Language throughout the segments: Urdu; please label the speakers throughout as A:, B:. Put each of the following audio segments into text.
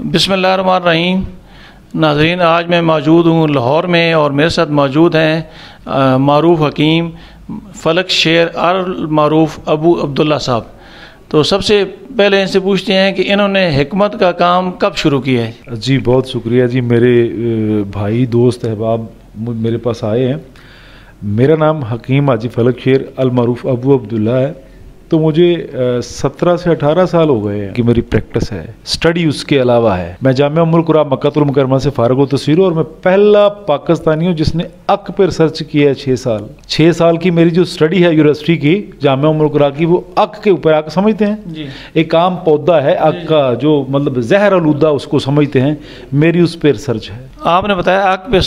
A: بسم اللہ الرحمن الرحیم۔ ناظرین، آج میں موجود ہوں لاہور میں اور میرے ساتھ موجود ہیں معروف حکیم فلک شیر المعروف ابو عبداللہ صاحب۔ تو سب سے پہلے ان سے پوچھتے ہیں کہ انہوں نے حکمت کا کام کب شروع کیا ہے؟
B: جی بہت شکریہ جی، میرے بھائی دوست احباب میرے پاس آئے ہیں۔ میرا نام حکیم حاجی فلک شیر المعروف ابو عبداللہ ہے۔ تو مجھے 17 سے 18 سال ہو گئے ہیں کہ میری پریکٹس ہے، سٹڈی اس کے علاوہ ہے۔ میں جامعہ ام القریٰ مکہ المکرمہ سے فارغ التحصیل ہوں اور میں پہلا پاکستانی ہوں جس نے عق پہ ریسرچ کیا ہے 6 سال کی میری جو سٹڈی ہے یونیورسٹی کی جامعہ ام القریٰ کی، وہ عق کے اوپر عق سمجھتے ہیں
A: جی،
B: ایک عام پودا ہے عق کا جو مطلب زہر آلودہ اس کو سمجھتے ہیں، میری اس پہ ریسرچ ہے۔
A: آپ نے بتایا عق پہ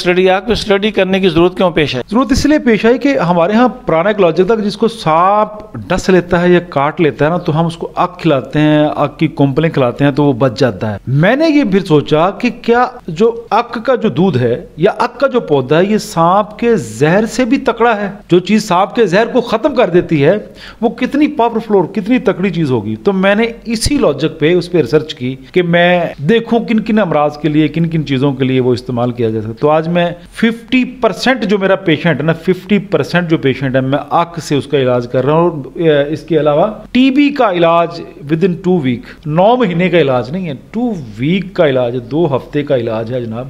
A: سٹڈی کرنے کی ضرورت کیوں پیش ہے؟
B: ضرورت اس لیے پیش آئی کہ ہمارے ہاں پرانا ایک لاجک تھا کہ جس کو سانپ ڈس لیتا ہے یا کاٹ لیتا ہے نا، تو ہم اس کو عق کھلاتے ہیں، عق کی کمپلیں کھلاتے ہیں تو وہ بچ جاتا ہے۔ میں نے یہ پھر سوچا کہ کیا جو عق کا جو دودھ ہے یا عق کا جو پودا ہے یہ سانپ کے زہر سے بھی تکڑا ہے؟ جو چیز سانپ کے زہر کو ختم کر دیتی ہے وہ کتنی پاورفل اور کتنی تکڑی چیز ہوگی؟ تو میں نے اسی لاجک پہ اس پہ ریسرچ کی کہ میں دیکھوں کن کن امراض کے لیے کن کن چیزوں کے لیے وہ استعمال کیا جا سکتا۔ تو آج میں 50% جو میرا پیشنٹ ہے نا، 50% جو پیشنٹ ہے میں عق سے اس کا علاج کر رہا ہوں۔ اور اس کے علاوہ ٹی بی کا علاج ودن 2 ویک، 9 مہینے کا علاج نہیں ہے، 2 ویک کا علاج ہے، 2 ہفتے کا علاج ہے جناب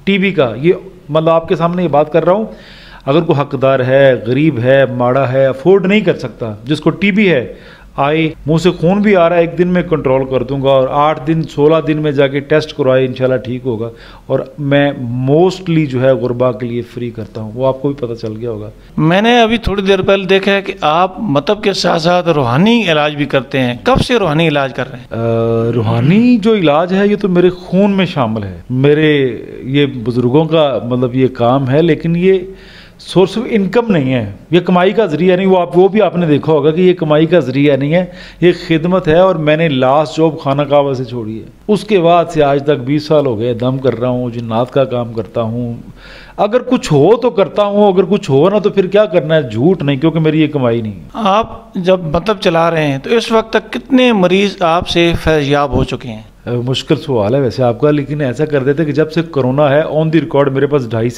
B: ٹی بی کا۔ یہ مطلب آپ کے سامنے یہ بات کر رہا ہوں، اگر کوئی حقدار ہے، غریب ہے، ماڑا ہے، افورڈ نہیں کر سکتا، جس کو ٹی بی ہے، آئے، منہ سے خون بھی آ رہا ہے، 1 دن میں کنٹرول کر دوں گا اور 8 دن 16 دن میں جا کے ٹیسٹ کروائے انشاءاللہ ٹھیک ہوگا۔ اور میں موسٹلی جو ہے غربا کے لیے فری کرتا ہوں، وہ آپ کو بھی پتہ چل گیا ہوگا۔
A: میں نے ابھی تھوڑی دیر پہلے دیکھا ہے کہ آپ مطلب کے ساتھ ساتھ روحانی علاج بھی کرتے ہیں۔ کب سے روحانی علاج کر رہے ہیں؟
B: روحانی جو علاج ہے یہ تو میرے خون میں شامل ہے، میرے یہ بزرگوں کا مطلب یہ کام ہے، لیکن یہ سورس آف انکم نہیں ہے، یہ کمائی کا ذریعہ نہیں۔ وہ بھی آپ نے دیکھا ہوگا کہ یہ کمائی کا ذریعہ نہیں ہے، یہ خدمت ہے۔ اور میں نے لاسٹ جاب خانہ کعبہ سے چھوڑی ہے، اس کے بعد سے آج تک 20 سال ہو گئے دم کر رہا ہوں، جنات کا کام کرتا ہوں۔ اگر کچھ ہو تو کرتا ہوں، اگر کچھ ہو نا تو پھر کیا کرنا ہے، جھوٹ نہیں، کیونکہ میری یہ کمائی نہیں ہے۔
A: آپ جب مطلب چلا رہے ہیں تو اس وقت تک کتنے مریض آپ سے فیض یاب ہو چکے ہیں؟
B: مشکل سوال ہے ویسے آپ کا، لیکن ایسا کر دیتے کہ جب سے کرونا ہے آن دی ریکارڈ میرے پاس 2.5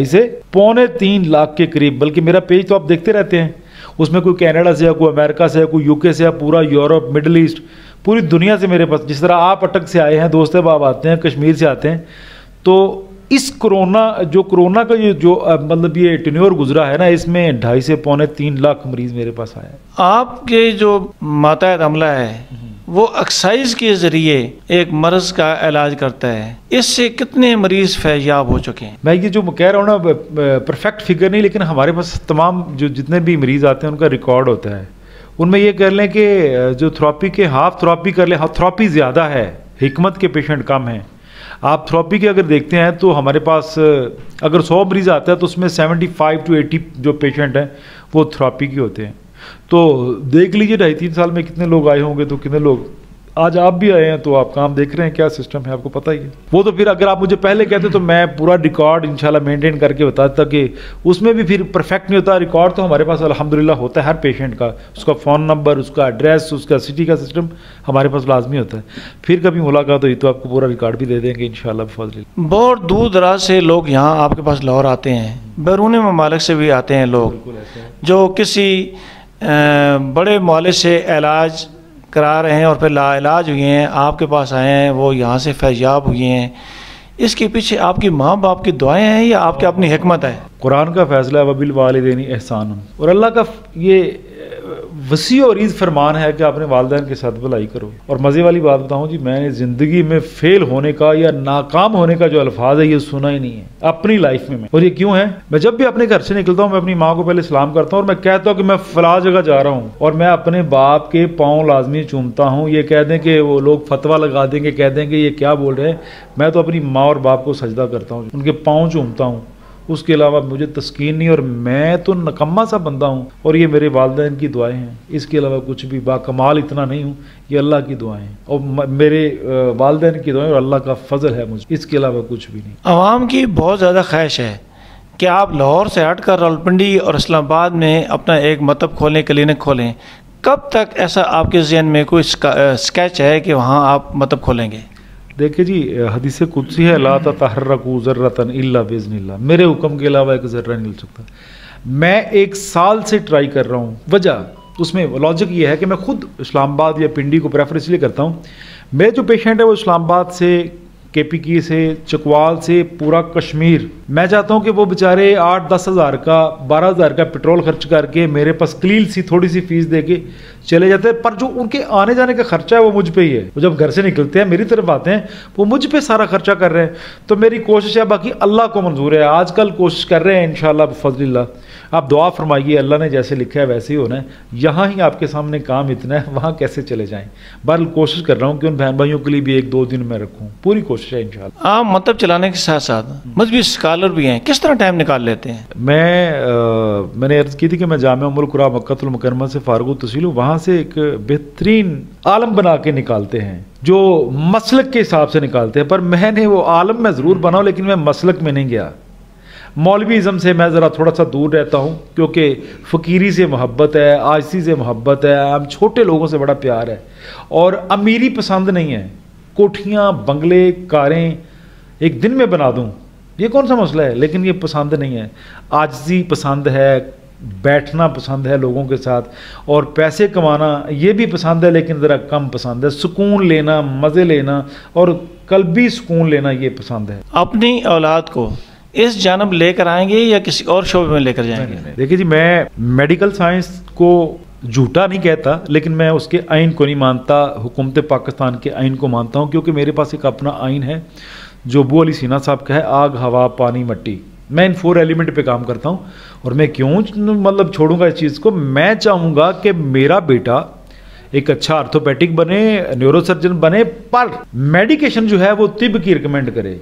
B: سے 2.25 لاکھ کے قریب، بلکہ میرا پیج تو آپ دیکھتے رہتے ہیں، اس میں کوئی کینیڈا سے ہے، کوئی امریکہ سے ہے، کوئی UK سے ہے، پورا یورپ، مڈل ایسٹ، پوری دنیا سے میرے پاس، جس طرح آپ اٹک سے آئے ہیں، دوست احباب آتے ہیں، کشمیر سے آتے ہیں۔ تو اس کرونا کا یہ جو مطلب یہ ٹینیور گزرا ہے نا، اس میں 2.5 سے 2.25 لاکھ مریض میرے پاس آئے ہیں۔
A: آپ کے جو ماتحت عملہ ہے وہ ایکسرسائز کے ذریعے ایک مرض کا علاج کرتا ہے، اس سے کتنے مریض فیض یاب ہو چکے ہیں؟
B: میں یہ جو کہہ رہا ہوں نا پرفیکٹ فگر نہیں، لیکن ہمارے پاس تمام جتنے بھی مریض آتے ہیں ان کا ریکارڈ ہوتا ہے۔ ان میں یہ کر لیں کہ جو تھراپی کے ہاف تھراپی کر لیں، تھراپی زیادہ ہے، حکمت کے پیشنٹ کم ہیں۔ آپ تھراپی کے اگر دیکھتے ہیں تو ہمارے پاس اگر 100 مریض آتا ہے تو اس میں 75 to 80 جو پیشنٹ ہیں وہ تھراپی کے ہوتے ہیں۔ تو دیکھ لیجئے 2.5-3 سال میں کتنے لوگ آئے ہوں گے، تو کتنے لوگ آج آپ بھی آئے ہیں، تو آپ کام دیکھ رہے ہیں کیا سسٹم ہے، آپ کو پتہ ہی ہے۔ وہ تو پھر اگر آپ مجھے پہلے کہتے تو میں پورا ریکارڈ انشاءاللہ مینٹین کر کے بتاتا کہ اس میں بھی پھر پرفیکٹ نہیں ہوتا۔ ریکارڈ تو ہمارے پاس الحمدللہ ہوتا ہے ہر پیشنٹ کا، اس کا فون نمبر، اس کا ایڈریس، اس کا سٹی کا سسٹم ہمارے پاس لازمی ہوتا ہے۔ پھر کبھی ملاقات ہوئی تو آپ کو پورا ریکارڈ بھی دے دیں گے انشاءاللہ بفضل اللہ۔
A: بہت دور دراز سے لوگ یہاں آپ کے پاس لاہور آتے ہیں، بیرون ممالک سے بھی آتے ہیں لوگ جو کسی بڑے معالج سے علاج کرا رہے ہیں اور پھر لا علاج ہوئے ہیں، آپ کے پاس آئے ہیں، وہ یہاں سے فیض یاب ہوئے ہیں۔ اس کے پیچھے آپ کی ماں باپ کی دعائیں ہیں یا آپ کی اپنی حکمت ہے؟
B: قرآن کا فیصلہ ہے وبالوالدین احسانا، اور اللہ کا یہ وسیع اور عریض فرمان ہے کہ اپنے والدین کے ساتھ بھلائی کرو۔ اور مزے والی بات بتاؤں جی، میں نے زندگی میں فیل ہونے کا یا ناکام ہونے کا جو الفاظ ہے یہ سنا ہی نہیں ہے اپنی لائف میں۔ اور یہ کیوں ہے؟ میں جب بھی اپنے گھر سے نکلتا ہوں میں اپنی ماں کو پہلے سلام کرتا ہوں اور میں کہتا ہوں کہ میں فلاں جگہ جا رہا ہوں، اور میں اپنے باپ کے پاؤں لازمی چومتا ہوں۔ یہ کہہ دیں کہ وہ لوگ فتویٰ لگا دیں گے، کہہ دیں کہ یہ کیا بول رہے ہیں، میں تو اپنی ماں اور باپ کو سجدہ کرتا ہوں، ان کے پاؤں چومتا ہوں۔ اس کے علاوہ مجھے تسکین نہیں، اور میں تو نکما سا بندہ ہوں، اور یہ میرے والدین کی دعائیں ہیں، اس کے علاوہ کچھ بھی باکمال اتنا نہیں ہوں، یہ اللہ کی دعائیں ہیں اور میرے والدین کی دعائیں اور اللہ کا فضل ہے مجھے، اس کے علاوہ کچھ بھی نہیں۔
A: عوام کی بہت زیادہ خواہش ہے کہ آپ لاہور سے ہٹ کر راولپنڈی اور اسلام آباد میں اپنا ایک مطلب کھولیں، کلینک کھولیں، کب تک ایسا آپ کے ذہن میں کوئی اسکیچ ہے کہ وہاں آپ مطلب کھولیں گے؟
B: دیکھیں جی حدیث قدسی ہے لا تتحرکوا ذرۃ الا باذن اللہ، میرے حکم کے علاوہ ایک ذرہ نہیں ہل سکتا. میں 1 سال سے ٹرائی کر رہا ہوں. وجہ اس میں لاجک یہ ہے کہ میں خود اسلام آباد یا پنڈی کو پریفر اس لیے کرتا ہوں. میرے جو پیشنٹ ہے وہ اسلام آباد سے، کے پی کی سے، چکوال سے، پورا کشمیر. میں چاہتا ہوں کہ وہ بیچارے 8-10 ہزار کا 12 ہزار کا پیٹرول خرچ کر کے میرے پاس قلیل سی تھوڑی سی فیس دے کے چلے جاتے ہیں، پر جو ان کے آنے جانے کا خرچہ ہے وہ مجھ پہ ہی ہے. وہ جب گھر سے نکلتے ہیں میری طرف آتے ہیں وہ مجھ پہ سارا خرچہ کر رہے ہیں. تو میری کوشش ہے، باقی اللہ کو منظور ہے. آج کل کوشش کر رہے ہیں انشاءاللہ بفضل اللہ. آپ دعا فرمائیے، اللہ نے جیسے لکھا ہے ویسے ہی ہونا ہے. یہاں ہی آپ کے سامنے کام اتنا ہے، وہاں کیسے چلے جائیں. بہرحال کوشش کر رہا ہوں کہ ان بہن بھائیوں کے لیے بھی 1-2 دن میں رکھوں. پوری کوشش ہے انشاءاللہ.
A: آپ مطلب چلانے کے ساتھ ساتھ مذہبی اسکالر بھی ہیں، کس طرح ٹائم نکال لیتے ہیں؟
B: میں نے عرض کی تھی کہ میں جامعہ ام القریٰ مکہ المکرمہ سے فارغ التحصیل ہوں. وہاں سے ایک بہترین عالم بنا کے نکالتے ہیں جو مسلک کے حساب سے نکالتے ہیں. پر میں نے وہ عالم میں ضرور بناؤں لیکن میں مسلک میں نہیں گیا. مولوی ازم سے میں ذرا تھوڑا سا دور رہتا ہوں کیونکہ فقیری سے محبت ہے، عاجزی سے محبت ہے، ہم چھوٹے لوگوں سے بڑا پیار ہے، اور امیری پسند نہیں ہے. کوٹھیاں، بنگلے، کاریں ایک دن میں بنا دوں یہ کون سا مسئلہ ہے، لیکن یہ پسند نہیں ہے. عاجزی پسند ہے، بیٹھنا پسند ہے لوگوں کے ساتھ، اور پیسے کمانا یہ بھی پسند ہے لیکن ذرا کم پسند ہے. سکون لینا، مزے لینا اور قلبی سکون لینا یہ پسند ہے.
A: اپنی اولاد کو اس جانب لے کر آئیں گے یا کسی اور شعبے میں لے کر جائیں گے؟
B: دیکھیے جی، میں میڈیکل سائنس کو جھوٹا نہیں کہتا لیکن میں اس کے آئین کو نہیں مانتا. حکومت پاکستان کے آئین کو مانتا ہوں کیونکہ میرے پاس ایک اپنا آئین ہے جو ابو علی سینا صاحب کا ہے، آگ، ہوا، پانی، مٹی. میں ان 4 ایلیمنٹ پہ کام کرتا ہوں اور میں کیوں مطلب چھوڑوں گا اس چیز کو. میں چاہوں گا کہ میرا بیٹا ایک اچھا آرتھوپیڈک بنے، نیورو سرجن بنے، پر میڈیکیشن جو ہے وہ طب کی ریکمینڈ کرے،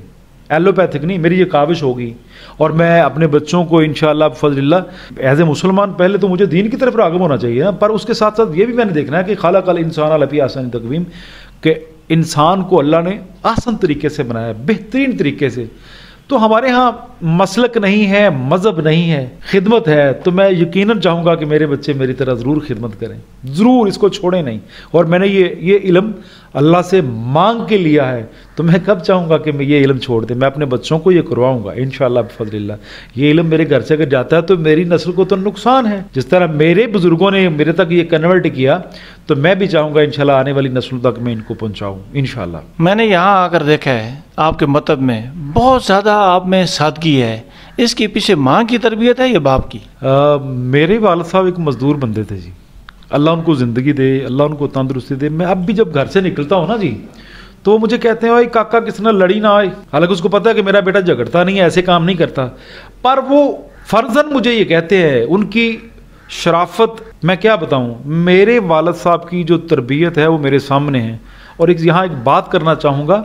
B: ایلوپیتھک نہیں. میری یہ کاوش ہوگی اور میں اپنے بچوں کو انشاءاللہ بفضل اللہ ایز اے مسلمان پہلے تو مجھے دین کی طرف راغب ہونا چاہیے، پر اس کے ساتھ ساتھ یہ بھی میں نے دیکھنا ہے کہ خلق الانسان علی فی احسن تقویم، کہ انسان کو اللہ نے آسان طریقے سے بنایا، بہترین طریقے سے. تو ہمارے ہاں مسلک نہیں ہے، مذہب نہیں ہے، خدمت ہے. تو میں یقیناً چاہوں گا کہ میرے بچے میری طرح ضرور خدمت کریں، ضرور اس کو چھوڑیں نہیں. اور میں نے یہ علم اللہ سے مانگ کے لیا ہے، تو میں کب چاہوں گا کہ میں یہ علم چھوڑ دیں. میں اپنے بچوں کو یہ کرواؤں گا انشاءاللہ بفضل اللہ. یہ علم میرے گھر سے اگر جاتا ہے تو میری نسل کو تو نقصان ہے. جس طرح میرے بزرگوں نے میرے تک یہ کنورٹ کیا تو میں بھی چاہوں گا انشاءاللہ آنے والی نسلوں تک میں ان کو پہنچاؤں انشاءاللہ.
A: میں نے یہاں آ کر دیکھا ہے آپ کے مطلب میں بہت زیادہ آپ میں سادگی ہے. اس کے پیچھے ماں کی تربیت ہے یا باپ کی؟
B: میرے والد صاحب ایک مزدور بندے تھے جی، اللہ ان کو زندگی دے، اللہ ان کو تندرستی دے. میں اب بھی جب گھر سے نکلتا ہوں نا جی تو وہ مجھے کہتے ہیں بھائی کاکا کس نے لڑی نہ آئے. حالانکہ اس کو پتا ہے کہ میرا بیٹا جھگڑتا نہیں ہے، ایسے کام نہیں کرتا، پر وہ فرضاً مجھے یہ کہتے ہیں. ان کی شرافت میں کیا بتاؤں. میرے والد صاحب کی جو تربیت ہے وہ میرے سامنے ہے. اور یہاں ایک بات کرنا چاہوں گا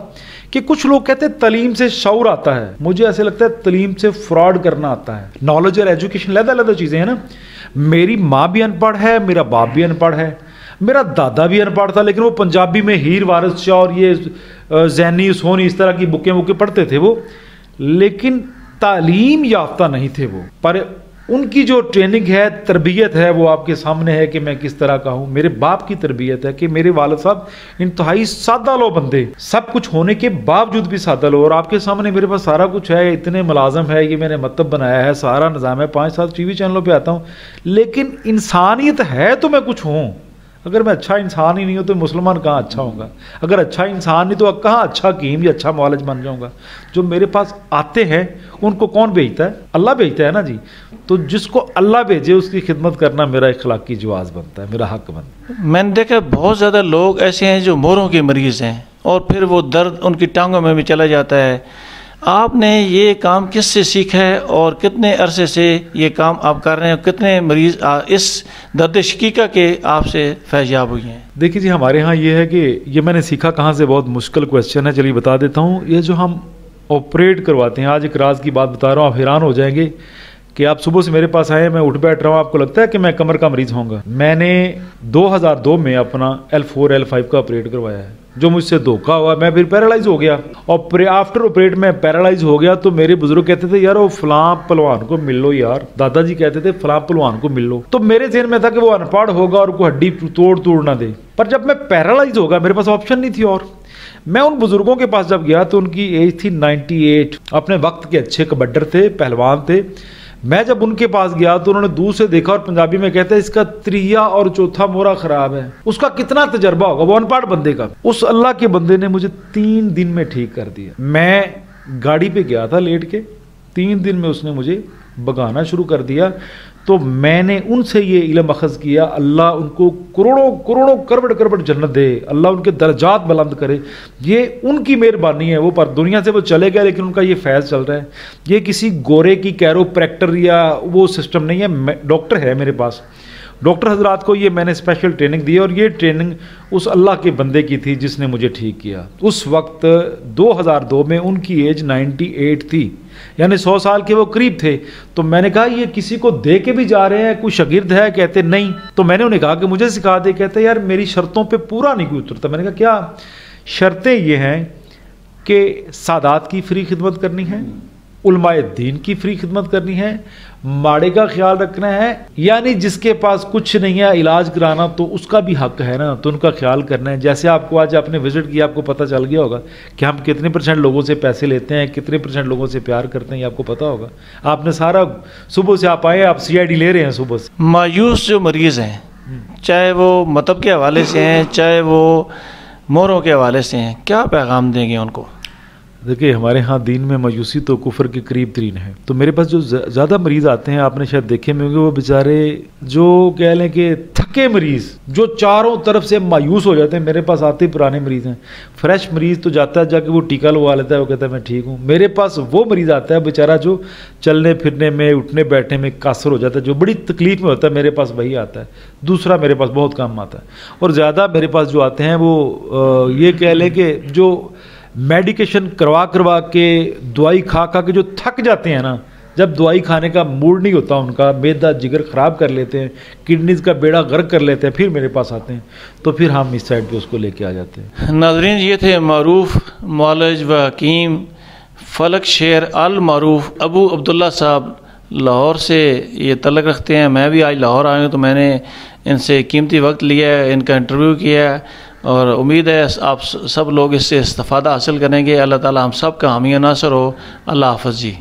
B: کہ کچھ لوگ کہتے ہیں تعلیم سے شعور آتا ہے، مجھے ایسے لگتا ہے تعلیم سے فراڈ کرنا آتا ہے. نالج اور ایجوکیشن علیحدہ چیزیں ہیں نا. میری ماں بھی ان پڑھ ہے، میرا باپ بھی ان پڑھ ہے، میرا دادا بھی ان پڑھ تھا، لیکن وہ پنجابی میں ہیر وارث شاہ اور یہ زینی سونی اس طرح کی بکیں پڑھتے تھے وہ، لیکن تعلیم یافتہ نہیں تھے وہ. پر ان کی جو ٹریننگ ہے، تربیت ہے، وہ آپ کے سامنے ہے کہ میں کس طرح کا ہوں. میرے باپ کی تربیت ہے کہ میرے والد صاحب انتہائی سادہ لو بندے، سب کچھ ہونے کے باوجود بھی سادہ لو. اور آپ کے سامنے میرے پاس سارا کچھ ہے، اتنے ملازم ہے، یہ میں نے مکتب بنایا ہے، سارا نظام ہے، 5-7 ٹی وی چینلوں پہ آتا ہوں، لیکن انسانیت ہے تو میں کچھ ہوں. اگر میں اچھا انسان ہی نہیں ہوں تو مسلمان کہاں اچھا ہوں گا. اگر اچھا انسان نہیں تو کہاں اچھا حکیم یا اچھا معالج بن جاؤں گا. جو میرے پاس آتے ہیں ان کو کون بھیجتا ہے؟ اللہ بھیجتا ہے نا جی. تو جس کو اللہ بھیجے اس کی خدمت کرنا میرا اخلاقی جواز بنتا ہے، میرا حق بنتا ہے.
A: میں نے دیکھا بہت زیادہ لوگ ایسے ہیں جو موروں کے مریض ہیں اور پھر وہ درد ان کی ٹانگوں میں بھی چلا جاتا ہے. آپ نے یہ کام کس سے سیکھا ہے اور کتنے عرصے سے یہ کام آپ کر رہے ہیں؟ کتنے مریض اس درد شقیقہ کے آپ سے فیضیاب ہوئی ہیں؟
B: دیکھیے جی، ہمارے ہاں یہ ہے کہ یہ میں نے سیکھا کہاں سے، بہت مشکل کویسچن ہے، چلیے بتا دیتا ہوں. یہ جو ہم آپریٹ کرواتے ہیں، آج ایک راز کی بات بتا رہا ہوں، آپ حیران ہو جائیں گے کہ آپ صبح سے میرے پاس آئے، میں اٹھ بیٹھ رہا ہوں، آپ کو لگتا ہے کہ میں کمر کا مریض ہوں گا. میں نے 2002 میں اپنا L4 L5 کا آپریٹ کروایا ہے. جو مجھ سے دھوکہ ہوا، میں پھر پیرالائز ہو گیا، اور آفٹر آپریٹ میں پیرالائز ہو گیا. تو میرے بزرگ کہتے تھے یار وہ فلاں پلوان کو مل لو، یار دادا جی کہتے تھے فلاں پلوان کو مل لو. تو میرے ذہن میں تھا کہ وہ ان پڑھ ہوگا اور کوئی ہڈی توڑ نہ دے. پر جب میں پیرالائز ہوگا میرے پاس آپشن نہیں تھی. اور میں ان بزرگوں کے پاس جب گیا تو ان کی ایج تھی 98، اپنے وقت کے اچھے کبڈر تھے، پہلوان تھے. میں جب ان کے پاس گیا تو انہوں نے دور سے دیکھا اور پنجابی میں کہتے ہیں اس کا 3 اور 4 مورا خراب ہے. اس کا کتنا تجربہ ہوگا وہ ان پڑھ بندے کا. اس اللہ کے بندے نے مجھے 3 دن میں ٹھیک کر دیا. میں گاڑی پہ گیا تھا لیٹ کے، 3 دن میں اس نے مجھے بگانا شروع کر دیا. تو میں نے ان سے یہ علم اخذ کیا، اللہ ان کو کروڑوں کروڑ جنت دے، اللہ ان کے درجات بلند کرے. یہ ان کی مہربانی ہے. وہ پر دنیا سے وہ چلے گئے لیکن ان کا یہ فیض چل رہا ہے. یہ کسی گورے کی کیروپریکٹر یا وہ سسٹم نہیں ہے. ڈاکٹر ہے میرے پاس، ڈاکٹر حضرات کو یہ میں نے اسپیشل ٹریننگ دی اور یہ ٹریننگ اس اللہ کے بندے کی تھی جس نے مجھے ٹھیک کیا. اس وقت 2002 میں ان کی ایج 98 تھی، یعنی 100 سال کے وہ قریب تھے. تو میں نے کہا یہ کسی کو دے کے بھی جا رہے ہیں، کوئی شاگرد ہے؟ کہتے نہیں. تو میں نے انہیں کہا کہ مجھے سکھا دے. کہتے یار میری شرطوں پہ پورا نہیں کوئی اترتا. میں نے کہا کیا شرطیں؟ یہ ہیں کہ سادات کی فری خدمت کرنی ہے، علماء دین کی فری خدمت کرنی ہے، ماڑے کا خیال رکھنا ہے، یعنی جس کے پاس کچھ نہیں ہے علاج کرانا تو اس کا بھی حق ہے نا، تو ان کا خیال کرنا ہے. جیسے آپ کو آج آپ نے وزٹ کیا، آپ کو پتہ چل گیا ہوگا کہ ہم کتنے % لوگوں سے پیسے لیتے ہیں، کتنے % لوگوں سے پیار کرتے ہیں، یہ آپ کو پتہ ہوگا. آپ نے سارا صبح سے آپ آئے، آپ CID لے رہے ہیں صبح سے.
A: مایوس جو مریض ہیں، چاہے وہ مطب کے حوالے سے ہیں، چاہے وہ موروں کے حوالے سے ہیں، کیا پیغام دیں گے ان کو؟
B: دیکھیے ہمارے ہاں دین میں مایوسی تو کفر کے قریب ترین ہے. تو میرے پاس جو زیادہ مریض آتے ہیں، آپ نے شاید دیکھے میں ہوں گے، وہ بیچارے جو کہہ لیں کہ تھکے مریض جو چاروں طرف سے مایوس ہو جاتے ہیں. میرے پاس آتے پرانے مریض ہیں. فریش مریض تو جاتا ہے جا کے وہ ٹیکا لگوا لیتا ہے، وہ کہتا ہے میں ٹھیک ہوں. میرے پاس وہ مریض آتا ہے بیچارہ جو چلنے پھرنے میں، اٹھنے بیٹھنے میں قاصر ہو جاتا ہے، جو بڑی تکلیف میں ہوتا ہے. میرے پاس وہی آتا ہے. دوسرا میرے پاس بہت کم آتا ہے. اور زیادہ میرے پاس جو آتے ہیں وہ یہ کہہ لیں کہ جو میڈیکیشن کروا کے، دوائی کھا کے جو تھک جاتے ہیں نا، جب دوائی کھانے کا موڈ نہیں ہوتا ان کا، معدہ جگر خراب کر لیتے ہیں، کڈنیز کا بیڑا غرق کر لیتے ہیں، پھر میرے پاس آتے ہیں. تو پھر ہم اس سائڈ پہ اس کو لے کے آ جاتے ہیں.
A: ناظرین، یہ تھے معروف معالج و حکیم فلک شیر المعروف ابو عبداللہ صاحب، لاہور سے یہ تعلق رکھتے ہیں. میں بھی آج لاہور آیا ہوں تو میں نے ان سے قیمتی وقت لیا ہے، ان کا انٹرویو کیا ہے، اور امید ہے آپ سب لوگ اس سے استفادہ حاصل کریں گے. اللہ تعالی ہم سب کا حامی و ناصر ہو. اللہ حافظ جی.